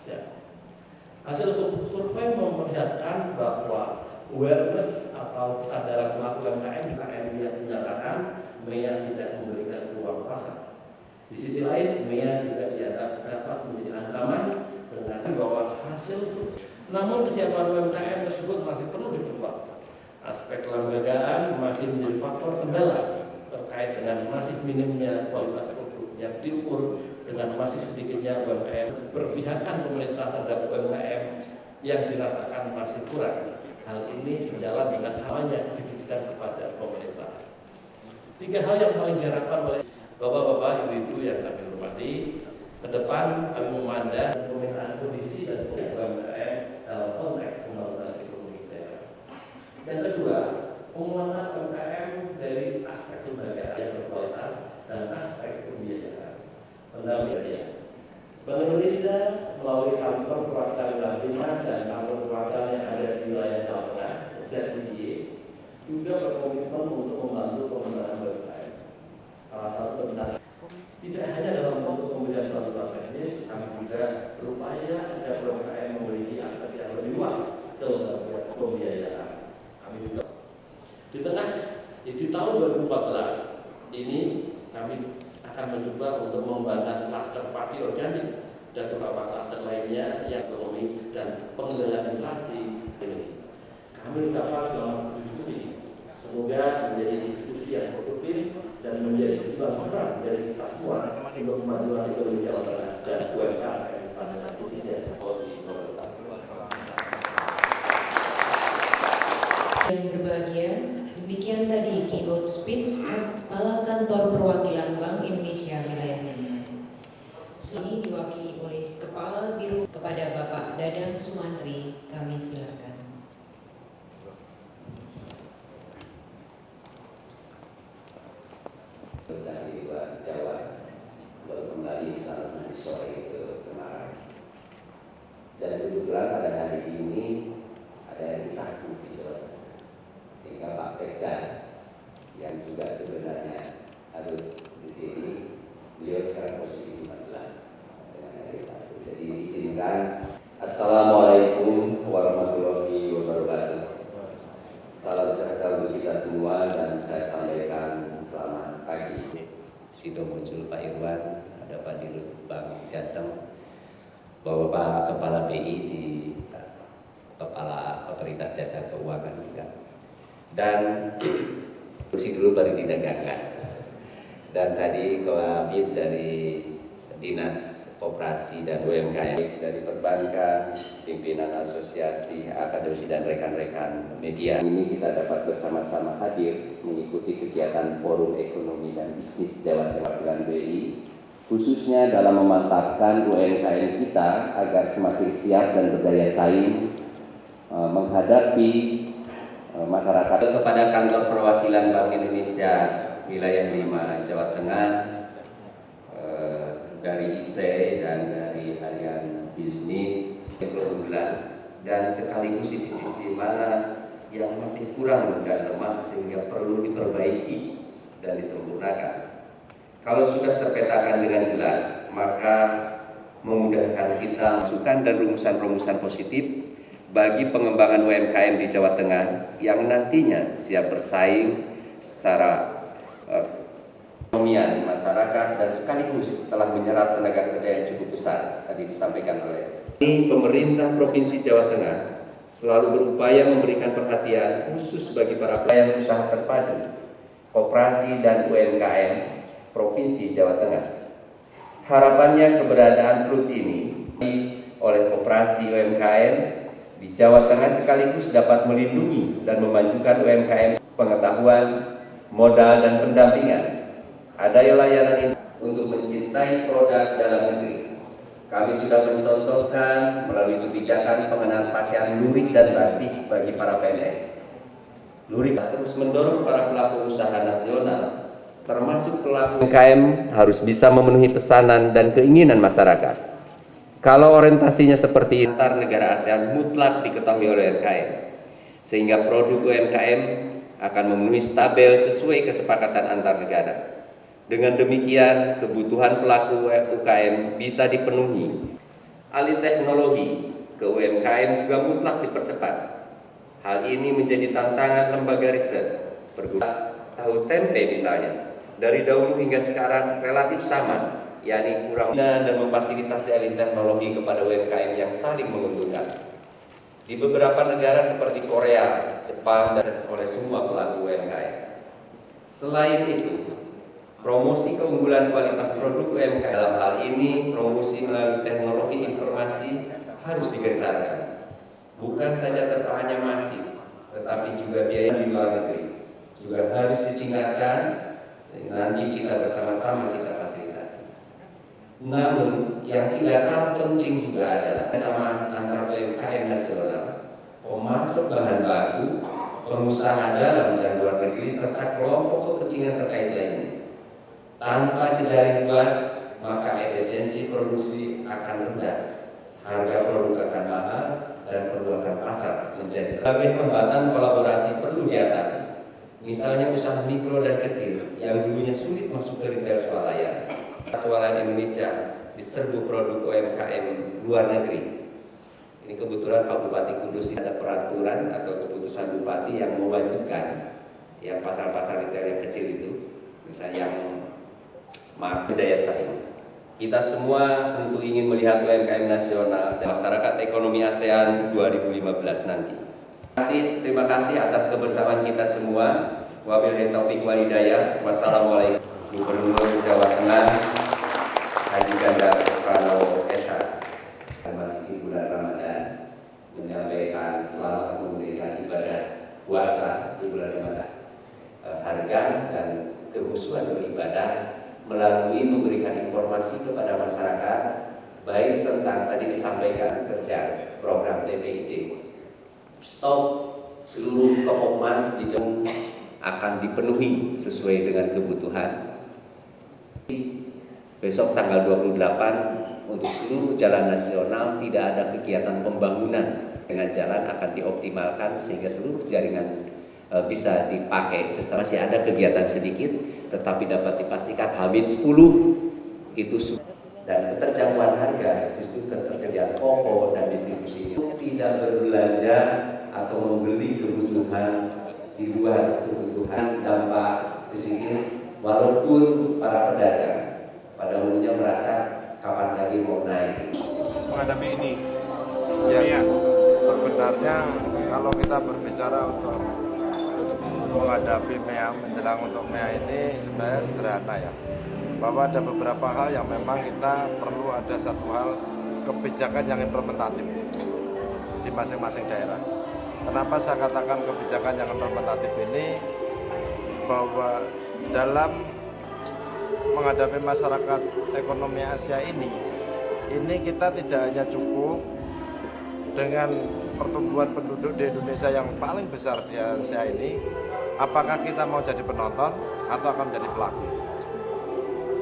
Indonesia. Hasil survei memperlihatkan bahwa awareness atau kesadaran pelaku UMKM yang dinyatakan MEA tidak memberikan ruang pasar. Di sisi lain, MEA juga dianggap dapat menjadi ancaman dengan bahwa hasil survei. Namun kesiapan UMKM tersebut masih perlu diperkuat. Aspek kelembagaan masih menjadi faktor kendala terkait dengan masih minimnya kualitas produk yang diukur dengan masih sedikitnya UMKM. Berpihakan pemerintah terhadap UMKM yang dirasakan masih kurang. Hal ini sejalan dengan hal-hal ditujukan kepada pemerintah. 3 hal yang paling diharapkan oleh Bapak-bapak, Ibu-ibu yang kami hormati, ke depan kami memandang permintaan kondisi dan UMKM dalam konteks pembangunan ekonomi daerah. Yang kedua, penguatan UMKM dari aspek lembaga yang berkualitas dan aspek pembiayaan. Pendampingan. Bank Indonesia melalui kantor perwakilan wilayah 5 dan kantor perwakilan yang ada di wilayah Jawa Tengah dan DIY juga berkomitmen untuk membantu pengembangan UMKM. Salah satu kebenaran tidak hanya dalam bentuk pemberian bantuan teknis, kami juga berupaya agar UMKM memiliki akses yang lebih luas ke lembaga pembiayaan. Kami juga di tahun 2014 ini kami akan mencoba untuk mengembangkan klaster padi organik dan beberapa klaster lainnya yang ekonomi dan pengendalian inflasi ini. Kami ucapkan selamat diskusi. Semoga menjadi diskusi yang produktif dan menjadi sesuatu besar dari kita semua untuk kemajuan ekonomi Jawa Tengah dan UMKM pada khususnya di pemerintah. Yang berbahagia, demikian tadi keynote speech Kepala Kantor Perwakilan Bank Indonesia Wilayah 5. Ini diwakili oleh Kepala Biro. Kepada Bapak Dadang Sumantri, kami silakan. Dari luar Jawa baru kembali saat hari sore ke Semarang, dan kebetulan pada hari ini ada hari Sabtu di Jawa Tengah, sehingga Pak Sekda yang juga sebenarnya harus di sini, beliau sekarang posisi di Magelang dengan hari Sabtu. Jadi diizinkan. Assalamualaikum warahmatullahi wabarakatuh. Salam sejahtera untuk kita semua dan saya sampaikan selamat pagi. Sudah muncul Pak Irwan, ada Pak Dirut Bank Jateng, Bapak Kepala BI di Kepala Otoritas Jasa Keuangan juga. Dan kursi dulu baru didagangkan. Dan tadi Kabid dari Dinas Koperasi dan UMKM, dari perbankan, pimpinan asosiasi, akademisi dan rekan-rekan media. Ini kita dapat bersama-sama hadir mengikuti kegiatan Forum Ekonomi dan Bisnis Jawa Tengah dengan BI, khususnya dalam memantapkan UMKM kita agar semakin siap dan berdaya saing menghadapi masyarakat. Kepada Kantor Perwakilan Bank Indonesia Wilayah 5 Jawa Tengah, dari ISE dan dari harian bisnis keunggulan, dan sekaligus sisi-sisi mana yang masih kurang dan lemah sehingga perlu diperbaiki dan disempurnakan. Kalau sudah terpetakan dengan jelas, maka memudahkan kita masukan dan rumusan-rumusan positif bagi pengembangan UMKM di Jawa Tengah yang nantinya siap bersaing secara ekonomian masyarakat dan sekaligus telah menyerap tenaga kerja yang cukup besar. Tadi disampaikan oleh pemerintah Provinsi Jawa Tengah selalu berupaya memberikan perhatian khusus bagi para pelayan usaha terpadu, koperasi dan UMKM Provinsi Jawa Tengah. Harapannya keberadaan PLUT ini oleh koperasi UMKM di Jawa Tengah sekaligus dapat melindungi dan memajukan UMKM pengetahuan, modal dan pendampingan. Ada layanan ini untuk mencintai produk dalam negeri. Kami sudah mencontohkan melalui kebijakan pengenaan pakaian lurik dan batik bagi para PNS. Lurik terus mendorong para pelaku usaha nasional, termasuk pelaku UMKM, harus bisa memenuhi pesanan dan keinginan masyarakat. Kalau orientasinya seperti antar negara ASEAN mutlak diketahui oleh UMKM, sehingga produk UMKM akan memenuhi stabil sesuai kesepakatan antar negara. Dengan demikian, kebutuhan pelaku UKM bisa dipenuhi Alih teknologi ke UMKM juga mutlak dipercepat. Hal ini menjadi tantangan lembaga riset. Tahu tempe misalnya, dari dahulu hingga sekarang relatif sama, yakni kurang dan memfasilitasi alih teknologi kepada UMKM yang saling menguntungkan. Di beberapa negara seperti Korea, Jepang, dan oleh semua pelaku UMKM. Selain itu, promosi keunggulan kualitas produk UMKM dalam hal ini promosi melalui teknologi informasi harus digencarkan. Bukan saja tertanya masif, tetapi juga biaya di luar negeri juga harus ditingkatkan sehingga nanti kita bersama-sama kita fasilitasi. Namun yang tidak kalah penting juga adalah kesamaan antara UMKM nasional, pemasok bahan baku, pengusaha dalam dan luar negeri serta kelompok kepentingan terkait lainnya. Tanpa jejaring kuat, maka efisiensi produksi akan rendah, harga produk akan mahal, dan perluasan pasar menjadi. Berbagai hambatan kolaborasi perlu diatasi. Misalnya usaha mikro dan kecil yang dulunya sulit masuk ke retail swalayan. Swalayan Indonesia diserbu produk UMKM luar negeri. Ini kebetulan Pak Bupati Kudus ada peraturan atau keputusan Bupati yang mewajibkan yang pasar-pasar retail yang kecil itu, misalnya yang daya saing. Kita semua tentu ingin melihat UMKM nasional dan masyarakat ekonomi ASEAN 2015 nanti. Terima kasih atas kebersamaan kita semua. Wabillahi taufiq wal hidayah. Wassalamualaikum. Gubernur Jawa Tengah Haji Ganjar Pranowo SH memasuki bulan Ramadan menyampaikan selamat menunaikan ibadah puasa di bulan Ramadan. Harga dan kekhusyuan beribadah melalui memberikan informasi kepada masyarakat baik tentang tadi disampaikan kerja program TPID. Stok seluruh toko emas di Jember akan dipenuhi sesuai dengan kebutuhan. Besok tanggal 28 untuk seluruh jalan nasional tidak ada kegiatan pembangunan, dengan jalan akan dioptimalkan sehingga seluruh jaringan bisa dipakai. Masih ada kegiatan sedikit, tetapi dapat dipastikan H-10 itu dan keterjangkauan harga justru ketersediaan pokok dan distribusi tidak berbelanja atau membeli kebutuhan di luar kebutuhan dampak psikis, walaupun para pedagang pada umumnya merasa kapan lagi mau naik. Menghadapi ini ya, sebenarnya kalau kita berbicara untuk menghadapi MEA menjelang untuk MEA ini sebenarnya sederhana ya, bahwa ada beberapa hal yang memang kita perlu ada satu hal kebijakan yang implementatif di masing-masing daerah. Kenapa saya katakan kebijakan yang implementatif ini? Bahwa dalam menghadapi masyarakat ekonomi Asia ini kita tidak hanya cukup dengan pertumbuhan penduduk di Indonesia yang paling besar di Asia ini. Apakah kita mau jadi penonton atau akan menjadi pelaku?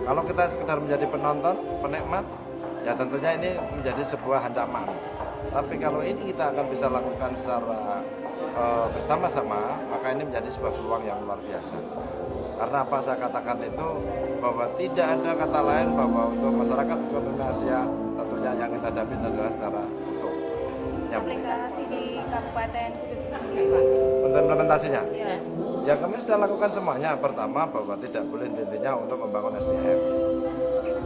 Kalau kita sekedar menjadi penonton, penikmat, ya tentunya ini menjadi sebuah ancaman. Tapi kalau ini kita akan bisa lakukan secara bersama-sama, maka ini menjadi sebuah peluang yang luar biasa. Karena apa saya katakan itu, bahwa tidak ada kata lain bahwa untuk masyarakat ekonomi Asia tentunya yang kita hadapi adalah secara utuh. Aplikasi di Kabupaten Kudus untuk implementasinya? Ya kami sudah lakukan semuanya. Pertama bahwa tidak boleh intinya untuk membangun SDM.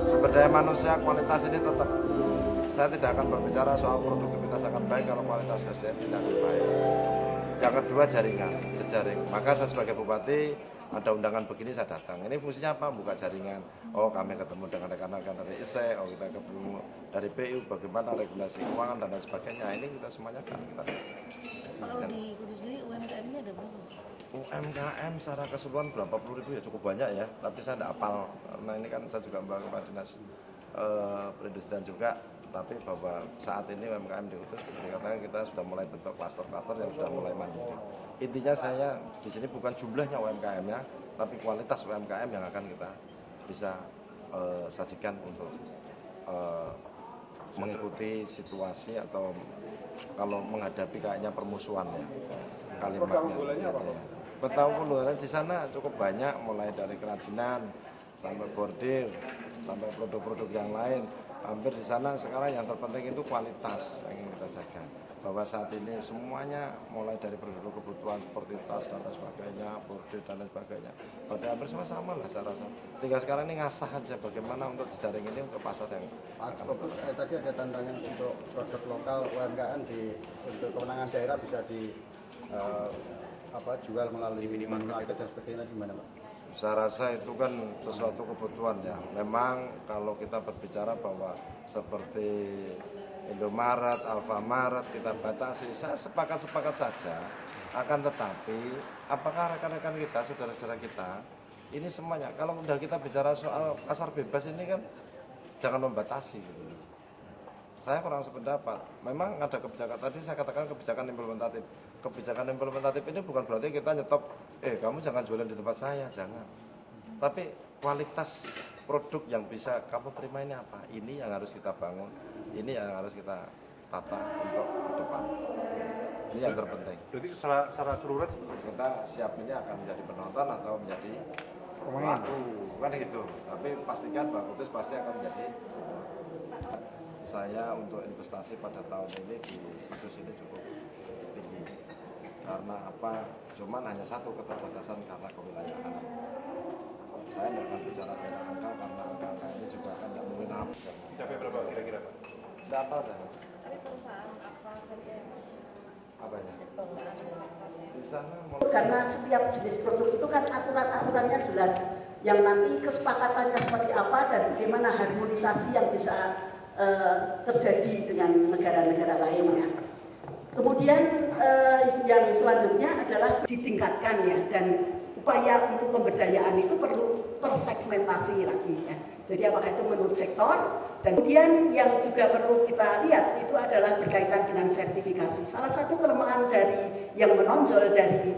Sumber daya manusia kualitas ini tetap. Saya tidak akan berbicara soal produktivitas akan baik kalau kualitas SDM tidak akan baik. Yang kedua jaringan, jejaring. Maka saya sebagai bupati ada undangan begini saya datang. Ini fungsinya apa? Buka jaringan. Oh kami ketemu dengan rekan-rekan dari ISE, oh kita ketemu dari PU, bagaimana regulasi keuangan dan lain sebagainya. Ini kita semuanya kan kita. Kalau di Kudus sendiri UMKM-nya ada berapa? UMKM secara keseluruhan berapa puluh ribu ya, cukup banyak ya. Tapi saya tidak hafal karena ini kan saya juga membawa Kepala Dinas Perindustrian juga. Tapi bahwa saat ini UMKM di Kudus dikatakan kita sudah mulai bentuk klaster-klaster yang sudah mulai mandiri. Intinya saya di sini bukan jumlahnya UMKM-nya, tapi kualitas UMKM yang akan kita bisa sajikan untuk mengikuti situasi atau kalau menghadapi kayaknya permusuhan ya kalimatnya. Petang di sana cukup banyak, mulai dari kerajinan sampai bordir sampai produk-produk yang lain. hampir di sana sekarang yang terpenting itu kualitas yang ingin kita jaga. Bahwa saat ini semuanya mulai dari produk kebutuhan seperti tas dan lain sebagainya, bordir dan lain sebagainya, pada hampir semua sama lah saya rasa. Tinggal sekarang ini ngasah aja bagaimana untuk jejaring ini untuk pasar yang tadi ada tantangan untuk produk lokal UMKM untuk kewenangan daerah bisa jual melalui minimarket dan sebagainya, gimana Pak? Saya rasa itu kan sesuatu kebutuhan ya. Memang kalau kita berbicara bahwa seperti Indomaret, Alfamaret kita batasi, saya sepakat-sepakat saja. Akan tetapi, apakah rekan-rekan kita, saudara-saudara kita, ini semuanya, kalau udah kita bicara soal pasar bebas ini kan jangan membatasi gitu. Saya kurang sependapat. Memang ada kebijakan, tadi saya katakan kebijakan implementatif. Kebijakan implementatif ini bukan berarti kita nyetop, kamu jangan jualan di tempat saya, jangan. Tapi kualitas produk yang bisa kamu terima ini apa? Ini yang harus kita bangun, ini yang harus kita tata untuk ke depan. Ini yang terpenting. Berarti secara keseluruhan Kita siap ini akan menjadi penonton atau menjadi pelaku, kan gitu. Tapi pastikan Pak Kutis pasti akan menjadi. Saya untuk investasi pada tahun ini di Kudus ini cukup tinggi. Karena apa? Cuman hanya satu keterbatasan karena kewilayahan. Saya tidak akan bicara tentang angka karena angka ini juga akan tidak mungkin apa. mencapai berapa kira-kira Pak? Tidak apa dah. Tapi perusahaan apa saja yang Apanya? sektor Di sana karena setiap jenis produk itu kan aturan-aturannya jelas, yang nanti kesepakatannya seperti apa dan bagaimana harmonisasi yang bisa terjadi dengan negara-negara lainnya. Kemudian yang selanjutnya adalah ditingkatkan ya, dan upaya untuk pemberdayaan itu perlu tersegmentasi lagi ya. Jadi apakah itu menurut sektor, dan kemudian yang juga perlu kita lihat itu adalah berkaitan dengan sertifikasi. Salah satu kelemahan dari yang menonjol dari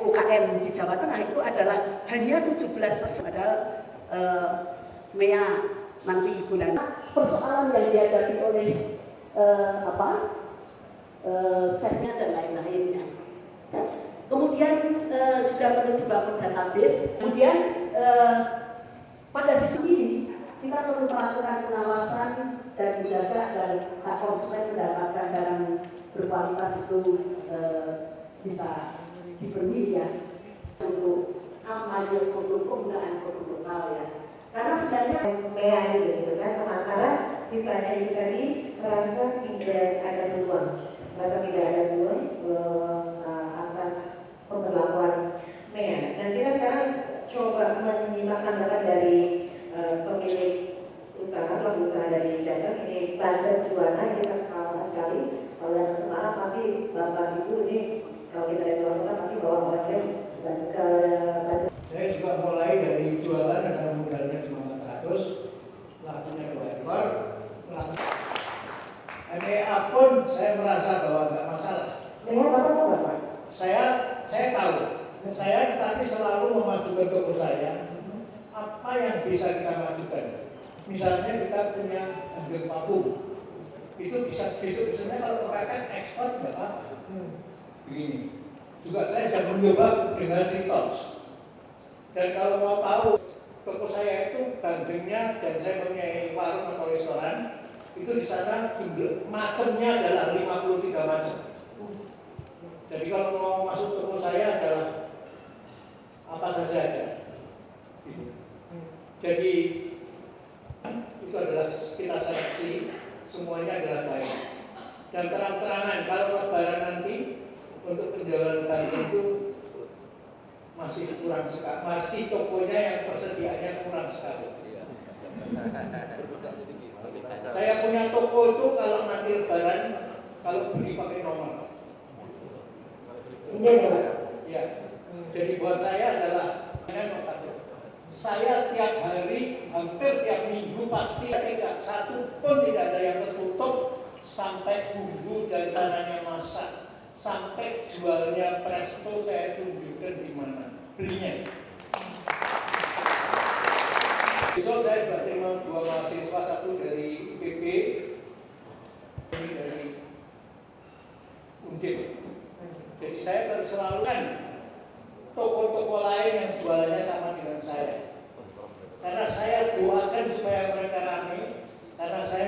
UKM di Jawa Tengah itu adalah hanya 17%, padahal MEA nanti bulan. Persoalan yang dihadapi oleh setnya dan lain-lainnya. Kemudian juga perlu dibangun database. Kemudian pada sisi ini kita perlu melakukan pengawasan dan menjaga dan hak konsumen mendapatkan barang berkualitas itu bisa dipenuhi ya, untuk kampanye produk penggunaan produk lokal ya. Karena sebenarnya PA gitu kan, sementara sisanya itu tadi merasa tidak ada peluang, atas pemberlakuan MEA. Dan kita sekarang coba menyimak tambahan dari pemilik usaha, pelaku usaha dari Jateng, ini Banten Juwana, kita kalah sekali. Kalau yang Semarang pasti Bapak Ibu ini, kalau kita dari luar kota pasti bawa orangnya dan ke Banten. Saya juga mulai dari jualan dengan modalnya cuma 400, lakunya 2 ekor. MEA pun saya merasa bahwa nggak masalah. MEA Bapak tahu nggak Pak? Saya tahu. Saya tapi selalu memajukan toko saya. Apa yang bisa kita majukan? Misalnya kita punya anggur vakum, itu bisa besok-besoknya kalau kepepet ekspor nggak apa-apa. Begini. Juga saya sudah mencoba dengan detox. Dan kalau mau tahu toko saya itu bandengnya, dan saya punya warung atau restoran, itu di sana jumlah macamnya adalah 53 macam. Jadi kalau mau masuk toko saya adalah apa saja ada. Jadi itu adalah kita seleksi, semuanya adalah baik. Dan terang-terangan kalau lebaran nanti untuk penjualan bandeng itu masih kurang sekali, masih tokonya yang persediaannya kurang sekali. Saya punya toko itu kalau nanti lebaran, kalau beli pakai nomor. Ini ya Pak? Ya, jadi buat saya adalah saya tiap hari, hampir tiap minggu pasti tidak satu pun tidak ada yang tertutup sampai bumbu dan tanahnya masak, sampai jualnya presto saya tunjukkan di mana belinya. Besok saya sudah terima 2 mahasiswa, satu dari IPB, ini dari Undip. Jadi saya selalu kan toko-toko lain yang jualannya sama dengan saya. Karena saya doakan supaya mereka ramai, karena saya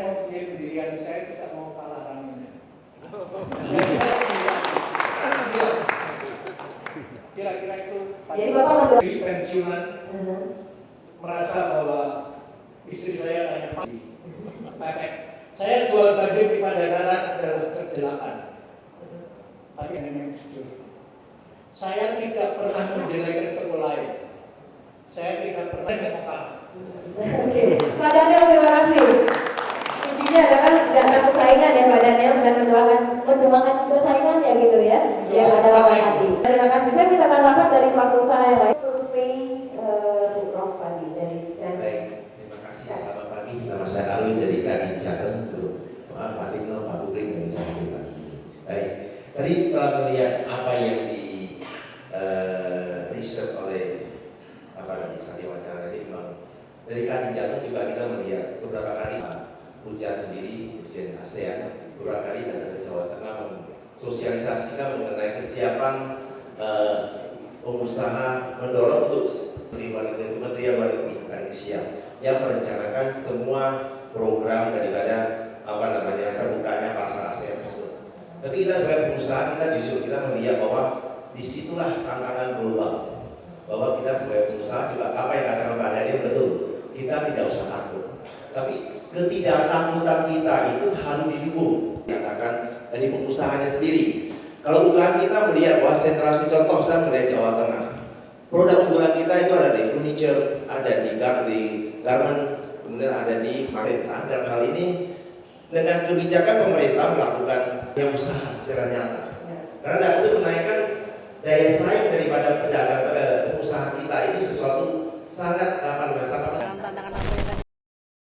Kira-kira itu. Jadi Bapak dari pensiunan merasa bahwa istri saya hanya pepek. Saya jual badai di Padanaran adalah kegelapan. Tapi yang jujur, saya tidak pernah menjelekan toko lain. Saya tidak pernah kalah. Oke, Pak Daniel, terima kasih. Kuncinya adalah tidak takut saingan ya Pak Daniel, dan mendoakan juga saingan ya gitu ya. Yang ada lawan hati. Terima kasih. Saya minta tanggapan dari pelaku usaha yang lain. Survei Ros tadi dari Baik, terima kasih. Selamat pagi. Nama saya Alwin dari Kadin Jateng. Maaf Pak Tino, Pak Putri yang bisa hadir pagi ini. Baik, tadi setelah melihat apa yang di riset oleh Sandi Wawancara ini, memang dari Kadin Jateng juga kita melihat beberapa kali Puja sendiri, Dirjen ASEAN, beberapa kali datang ke Jawa Tengah mensosialisasikan mengenai kesiapan pengusaha mendorong untuk Kementerian Luar Negeri siap yang merencanakan semua program daripada terbukanya pasar ASEAN tersebut. Tapi kita sebagai pengusaha kita melihat bahwa disitulah tantangan global. Bahwa kita sebagai pengusaha juga apa yang katakan Pak Daniel betul, kita tidak usah takut. Tapi ketidaktakutan kita itu harus didukung. Katakan dari pengusahanya sendiri. Kalau bukan kita melihat bahwa sentrasi contoh saya melihat Jawa Tengah. Produk unggulan kita itu ada di furniture, ada di garment, kemudian ada di pemerintah. Dan hal ini dengan kebijakan pemerintah melakukan yang usaha secara nyata.